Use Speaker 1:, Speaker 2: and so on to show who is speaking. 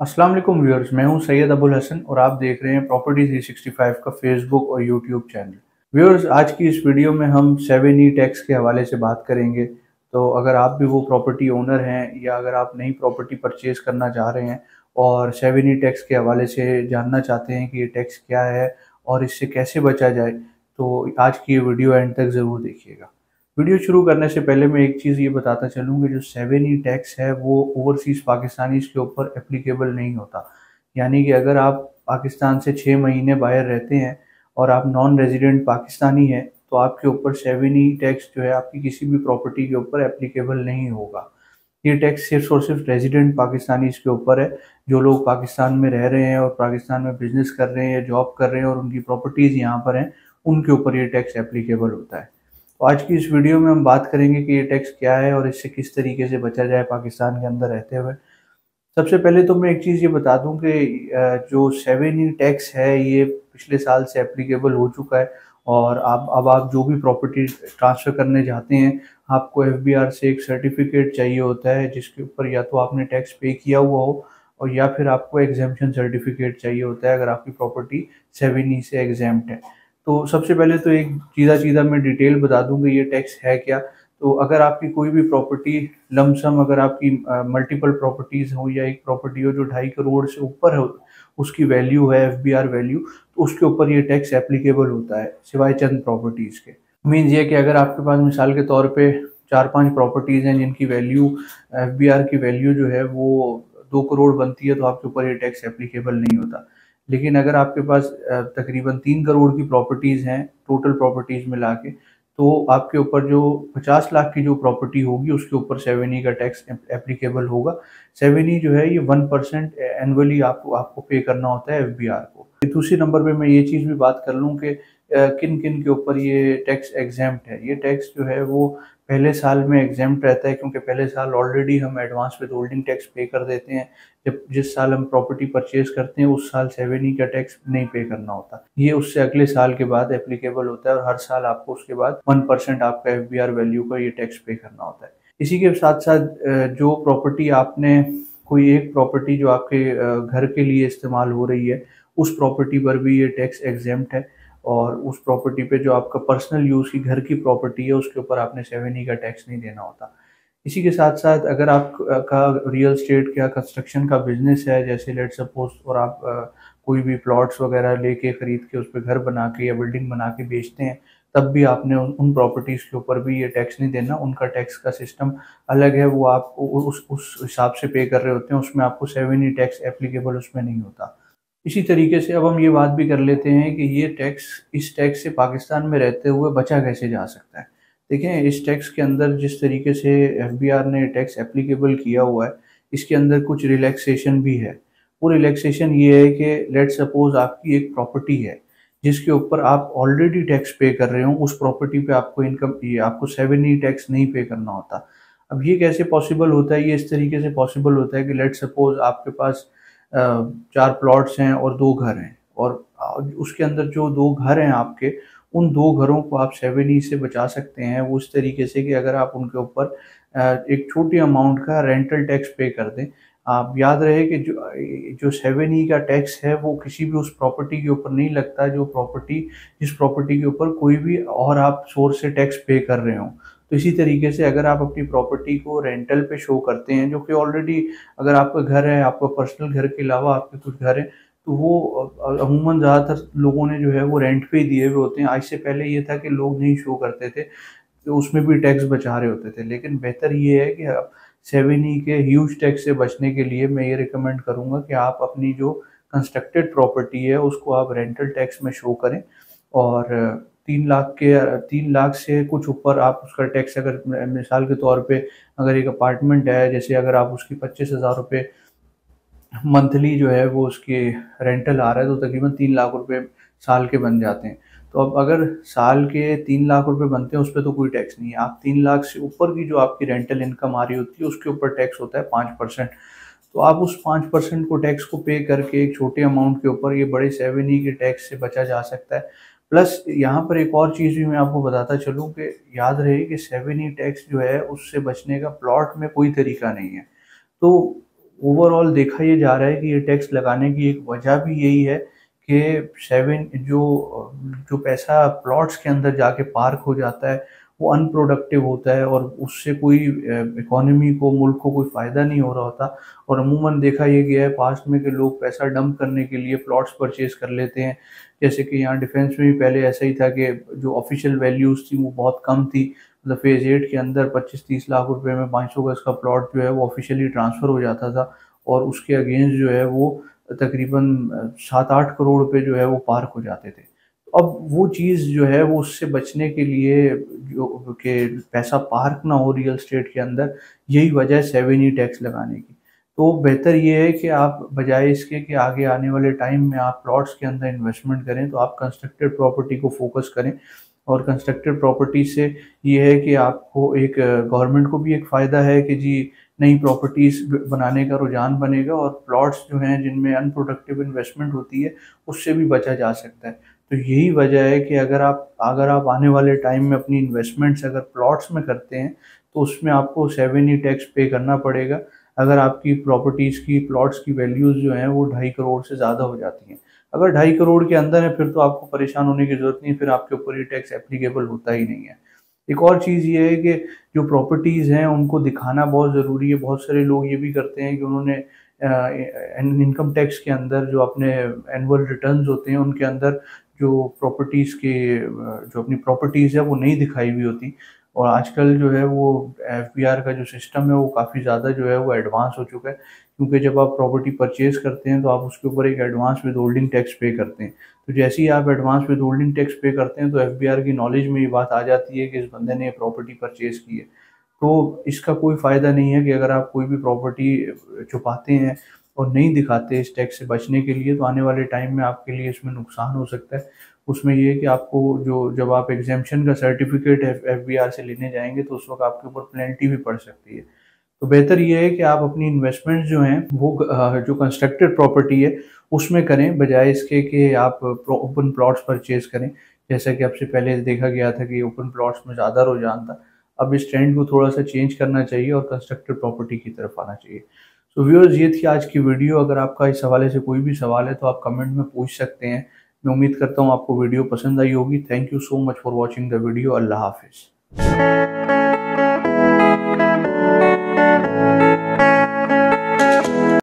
Speaker 1: अस्सलाम वालेकुम व्यूअर्स, मैं हूं सैयद अबुल हसन और आप देख रहे हैं प्रॉपर्टी 365 का फेसबुक और यूट्यूब चैनल। व्यूअर्स, आज की इस वीडियो में हम 7E टैक्स के हवाले से बात करेंगे। तो अगर आप भी वो प्रॉपर्टी ओनर हैं या अगर आप नई प्रॉपर्टी परचेज करना चाह रहे हैं और 7E टैक्स के हवाले से जानना चाहते हैं कि ये टैक्स क्या है और इससे कैसे बचा जाए, तो आज की ये वीडियो एंड तक ज़रूर देखिएगा। वीडियो शुरू करने से पहले मैं एक चीज़ ये बताता चलूँ कि जो 7E टैक्स है वो ओवरसीज़ पाकिस्तानीज़ के ऊपर एप्लीकेबल नहीं होता। यानी कि अगर आप पाकिस्तान से 6 महीने बाहर रहते हैं और आप नॉन रेजिडेंट पाकिस्तानी हैं, तो आपके ऊपर 7E टैक्स जो है आपकी किसी भी प्रॉपर्टी के ऊपर एप्लीकेबल नहीं होगा। ये टैक्स सिर्फ़ और सिर्फ रेजिडेंट पाकिस्तानीज़ के ऊपर है, जो लोग पाकिस्तान में रह रहे हैं और पाकिस्तान में बिज़नेस कर रहे हैं या जॉब कर रहे हैं और उनकी प्रॉपर्टीज़ यहाँ पर हैं, उनके ऊपर ये टैक्स एप्लीकेबल होता है। तो आज की इस वीडियो में हम बात करेंगे कि ये टैक्स क्या है और इससे किस तरीके से बचा जाए पाकिस्तान के अंदर रहते हुए। सबसे पहले तो मैं एक चीज़ ये बता दूं कि जो 7E टैक्स है ये पिछले साल से एप्लीकेबल हो चुका है और अब आप जो भी प्रॉपर्टी ट्रांसफ़र करने जाते हैं, आपको एफबीआर से एक सर्टिफिकेट चाहिए होता है जिसके ऊपर या तो आपने टैक्स पे किया हुआ हो और या फिर आपको एग्जेम्पशन सर्टिफिकेट चाहिए होता है अगर आपकी प्रॉपर्टी 7E से एग्जेम्प्ट है। तो सबसे पहले तो एक सीधा-सीधा मैं डिटेल बता दूँ कि ये टैक्स है क्या। तो अगर आपकी कोई भी प्रॉपर्टी लमसम अगर आपकी मल्टीपल प्रॉपर्टीज़ हो या एक प्रॉपर्टी हो जो 2.5 करोड़ से ऊपर हो, उसकी वैल्यू है एफबीआर वैल्यू, तो उसके ऊपर ये टैक्स एप्लीकेबल होता है, सिवाय चंद प्रॉपर्टीज़ के। मीन्स ये कि अगर आपके पास मिसाल के तौर पे 4-5 प्रॉपर्टीज़ हैं जिनकी वैल्यू एफबीआर की वैल्यू जो है वो 2 करोड़ बनती है, तो आपके ऊपर ये टैक्स एप्लीकेबल नहीं होता। लेकिन अगर आपके पास तकरीबन 3 करोड़ की प्रॉपर्टीज़ हैं, टोटल प्रॉपर्टीज़ मिला के, तो आपके ऊपर जो 50 लाख की जो प्रॉपर्टी होगी उसके ऊपर 7E का टैक्स एप्लीकेबल होगा। 7E जो है ये 1% एनुअली आपको आपको पे करना होता है एफबीआर को। दूसरी नंबर पे मैं ये चीज़ भी बात कर लूँ कि किन किन के ऊपर ये टैक्स एग्जेम्प्ट है। ये टैक्स जो है वो पहले साल में एग्जेम्प्ट रहता है, क्योंकि पहले साल ऑलरेडी हम एडवांस विद होल्डिंग टैक्स पे कर देते हैं। जब जिस साल हम प्रॉपर्टी परचेज करते हैं उस साल 7E का टैक्स नहीं पे करना होता। ये उससे अगले साल के बाद एप्लीकेबल होता है और हर साल आपको उसके बाद 1% आपका एफबीआर वैल्यू का ये टैक्स पे करना होता है। इसी के साथ-साथ जो प्रॉपर्टी आपने कोई एक प्रॉपर्टी जो आपके घर के लिए इस्तेमाल हो रही है, उस प्रॉपर्टी पर भी ये टैक्स एग्जेम्प्ट है और उस प्रॉपर्टी पे जो आपका पर्सनल यूज़ की घर की प्रॉपर्टी है, उसके ऊपर आपने 7E का टैक्स नहीं देना होता। इसी के साथ-साथ अगर आप का रियल एस्टेट या कंस्ट्रक्शन का बिज़नेस है, जैसे लेट्स सपोज़ और आप कोई भी प्लॉट्स वगैरह लेके खरीद के उस पे घर बना के या बिल्डिंग बना के बेचते हैं, तब भी आपने उन प्रॉपर्टीज़ के ऊपर भी ये टैक्स नहीं देना। उनका टैक्स का सिस्टम अलग है, वो आप उस हिसाब से पे कर रहे होते हैं, उसमें आपको 7E टैक्स एप्लीकेबल उसमें नहीं होता। इसी तरीके से अब हम ये बात भी कर लेते हैं कि ये टैक्स इस टैक्स से पाकिस्तान में रहते हुए बचा कैसे जा सकता है। देखें, इस टैक्स के अंदर जिस तरीके से एफबीआर ने टैक्स एप्लीकेबल किया हुआ है, इसके अंदर कुछ रिलैक्सेशन भी है। वो रिलैक्सेशन ये है कि लेट्स सपोज़ आपकी एक प्रॉपर्टी है, जिसके ऊपर आप ऑलरेडी टैक्स पे कर रहे हो, उस प्रॉपर्टी पे आपको इनकम ये आपको 7E टैक्स नहीं पे करना होता। अब ये कैसे पॉसिबल होता है? ये इस तरीके से पॉसिबल होता है कि लेट्स सपोज़ आपके पास 4 प्लॉट्स हैं और 2 घर हैं और उसके अंदर जो 2 घर हैं आपके, उन 2 घरों को आप 7E से बचा सकते हैं। वो इस तरीके से कि अगर आप उनके ऊपर एक छोटी अमाउंट का रेंटल टैक्स पे कर दें। आप याद रहे कि जो 7E का टैक्स है वो किसी भी उस प्रॉपर्टी के ऊपर नहीं लगता जो प्रॉपर्टी जिस प्रॉपर्टी के ऊपर कोई भी और आप सोर्स से टैक्स पे कर रहे हों। तो इसी तरीके से अगर आप अपनी प्रॉपर्टी को रेंटल पे शो करते हैं, जो कि ऑलरेडी अगर आपका घर है, आपका पर्सनल घर के अलावा आपके कुछ घर हैं, तो वो अमूमन ज़्यादातर लोगों ने जो है वो रेंट पे ही दिए हुए होते हैं। आज से पहले ये था कि लोग नहीं शो करते थे, तो उसमें भी टैक्स बचा रहे होते थे। लेकिन बेहतर ये है कि आप 7E के ह्यूज टैक्स से बचने के लिए मैं ये रिकमेंड करूँगा कि आप अपनी जो कंस्ट्रक्टेड प्रॉपर्टी है उसको आप रेंटल टैक्स में शो करें और 3 लाख से कुछ ऊपर आप उसका टैक्स अगर मिसाल के तौर पे अगर एक अपार्टमेंट है, जैसे अगर आप उसकी 25,000 रुपये मंथली जो है वो उसकी रेंटल आ रहा है, तो तकरीबन 3 लाख रुपए साल के बन जाते हैं। तो अब अगर साल के 3 लाख रुपए बनते हैं, उस पे तो कोई टैक्स नहीं है। आप 3 लाख से ऊपर की जो आपकी रेंटल इनकम आ रही होती है, उसके ऊपर टैक्स होता है 5%। तो आप उस 5% को टैक्स को पे करके एक छोटे अमाउंट के ऊपर ये बड़े 7E के टैक्स से बचा जा सकता है। प्लस यहाँ पर एक और चीज़ भी मैं आपको बताता चलूँ कि याद रहे कि 7E टैक्स जो है उससे बचने का प्लॉट में कोई तरीका नहीं है। तो ओवरऑल देखा ये जा रहा है कि ये टैक्स लगाने की एक वजह भी यही है कि जो पैसा प्लॉट्स के अंदर जाके पार्क हो जाता है वो अनप्रोडक्टिव होता है और उससे कोई इकोनॉमी को, मुल्क को कोई फ़ायदा नहीं हो रहा होता। और अमूमन देखा ये गया है पास्ट में कि लोग पैसा डंप करने के लिए प्लॉट्स परचेज़ कर लेते हैं। जैसे कि यहाँ डिफेंस में भी पहले ऐसा ही था कि जो ऑफिशियल वैल्यूज़ थी वो बहुत कम थी। मतलब फेज़ 8 के अंदर 25-30 लाख रुपए में 500 गज़ का प्लॉट जो है वो ऑफिशियली ट्रांसफ़र हो जाता था और उसके अगेंस्ट जो है वो तकरीबन 7-8 करोड़ रुपए जो है वो पार्क हो जाते थे। अब वो चीज़ जो है वो उससे बचने के लिए जो कि पैसा पार्क ना हो रियल एस्टेट के अंदर, यही वजह है 7E टैक्स लगाने की। तो बेहतर ये है कि आप बजाय इसके कि आगे आने वाले टाइम में आप प्लॉट्स के अंदर इन्वेस्टमेंट करें, तो आप कंस्ट्रक्टेड प्रॉपर्टी को फोकस करें। और कंस्ट्रक्टेड प्रॉपर्टी से ये है कि आपको एक गवर्नमेंट को भी एक फ़ायदा है कि जी नई प्रॉपर्टीज़ बनाने का रुझान बनेगा और प्लॉट्स जो हैं जिनमें अनप्रोडक्टिव इन्वेस्टमेंट होती है उससे भी बचा जा सकता है। तो यही वजह है कि अगर आप आने वाले टाइम में अपनी इन्वेस्टमेंट्स अगर प्लॉट्स में करते हैं तो उसमें आपको 7E टैक्स पे करना पड़ेगा। अगर आपकी प्रॉपर्टीज़ की प्लॉट्स की वैल्यूज़ जो हैं वो 2.5 करोड़ से ज़्यादा हो जाती हैं। अगर 2.5 करोड़ के अंदर है फिर तो आपको परेशान होने की ज़रूरत नहीं है, फिर आपके ऊपर ये टैक्स एप्लीकेबल होता ही नहीं है। एक और चीज़ ये है कि जो प्रॉपर्टीज़ हैं उनको दिखाना बहुत ज़रूरी है। बहुत सारे लोग ये भी करते हैं कि उन्होंने इनकम टैक्स के अंदर जो अपने एनुअल रिटर्न्स होते हैं उनके अंदर जो प्रॉपर्टीज़ के जो अपनी प्रॉपर्टीज़ है वो नहीं दिखाई हुई होती। और आजकल जो है वो एफबीआर का जो सिस्टम है वो काफ़ी ज़्यादा जो है वो एडवांस हो चुका है, क्योंकि जब आप प्रॉपर्टी परचेज़ करते हैं तो आप उसके ऊपर एक एडवांस विदहोल्डिंग टैक्स पे करते हैं। तो जैसे ही आप एडवांस विदहोल्डिंग टैक्स पे करते हैं तो एफबीआर की नॉलेज में ये बात आ जाती है कि इस बंदे ने ये प्रॉपर्टी परचेज़ की है। तो इसका कोई फ़ायदा नहीं है कि अगर आप कोई भी प्रॉपर्टी छुपाते हैं और नहीं दिखाते इस टैक्स से बचने के लिए, तो आने वाले टाइम में आपके लिए इसमें नुकसान हो सकता है। उसमें ये है कि आपको जो जब आप एग्ज़ेम्पशन का सर्टिफ़िकेट एफबीआर से लेने जाएँगे तो उस वक़्त आपके ऊपर पेनल्टी भी पड़ सकती है। तो बेहतर ये है कि आप अपनी इन्वेस्टमेंट्स जो हैं वो जो कंस्ट्रक्टेड प्रॉपर्टी है उसमें करें, बजाय इसके कि आप ओपन प्लॉट्स परचेज़ करें। जैसा कि आपसे पहले देखा गया था कि ओपन प्लॉट्स में ज़्यादा रुझान था। अब इस ट्रेंड को थोड़ा-सा चेंज करना चाहिए और कंस्ट्रक्टेड प्रॉपर्टी की तरफ आना चाहिए। सो व्यूअर्स, ये थी आज की वीडियो। अगर आपका इस हवाले से कोई भी सवाल है तो आप कमेंट में पूछ सकते हैं। मैं उम्मीद करता हूँ आपको वीडियो पसंद आई होगी। Thank you so much for watching the video. अल्लाह हाफ़िज़।